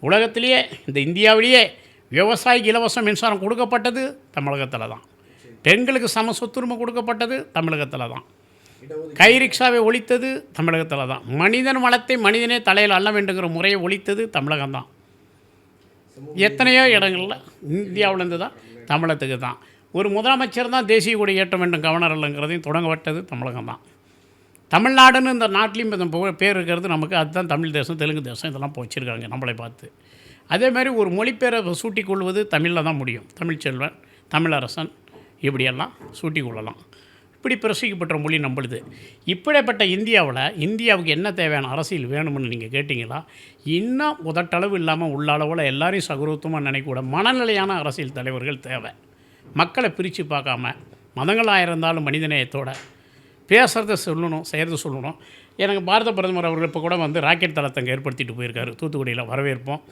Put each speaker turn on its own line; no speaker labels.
உலகத்திலேயே இந்த இந்தியாவிலேயே விவசாயிக்கு இலவச மின்சாரம் கொடுக்கப்பட்டது தமிழகத்தில் தான். பெண்களுக்கு சம சொத்துரிமை கொடுக்கப்பட்டது தமிழகத்தில் தான். கை ரிக்ஷாவை ஒழித்தது தமிழகத்தில் தான். மனிதன் வளத்தை மனிதனே தலையில் அள்ள வேண்டுங்கிற முறையை ஒழித்தது தமிழகம்தான். எத்தனையோ இடங்களில் இந்தியாவிலேருந்து தான் தமிழகத்துக்கு தான். ஒரு முதலமைச்சர் தான் தேசிய கொடி ஏற்ற வேண்டும் கவர்னர் இல்லைங்கிறதையும் தொடங்கப்பட்டது தமிழகம் தான். தமிழ்நாடுன்னு இந்த நாட்டிலையும் பேர் இருக்கிறது நமக்கு. அதுதான் தமிழ் தேசம், தெலுங்கு தேசம் இதெல்லாம் வச்சுருக்காங்க நம்மளை பார்த்து. அதேமாதிரி ஒரு மொழிப்பேரை சூட்டிக்கொள்வது தமிழில் தான் முடியும். தமிழ்ச்செல்வன், தமிழரசன் இப்படியெல்லாம் சூட்டிக்கொள்ளலாம். இப்படி பிரசிக்கப்பட்ட மொழி நம்மளுது. இப்படிப்பட்ட இந்தியாவுக்கு என்ன தேவையான அரசியல் வேணும்னு நீங்கள் கேட்டிங்களா? இன்னும் உதட்டளவு இல்லாமல் உள்ளளவில் எல்லாரையும் சகோதரத்துவமாக நினைக்கூட மனநிலையான அரசியல் தலைவர்கள் தேவை. மக்களை பிரித்து பார்க்காம, மதங்களாக இருந்தாலும் மனிதநேயத்தோட பேசுகிறத சொல்லணும், செய்கிறத சொல்லணும். எனக்கு பாரத பிரதமர் அவர்கள் இப்போ கூட ராக்கெட் தளத்தை அங்கே ஏற்படுத்திட்டு போயிருக்காரு. தூத்துக்குடியில் வரவேற்போம்.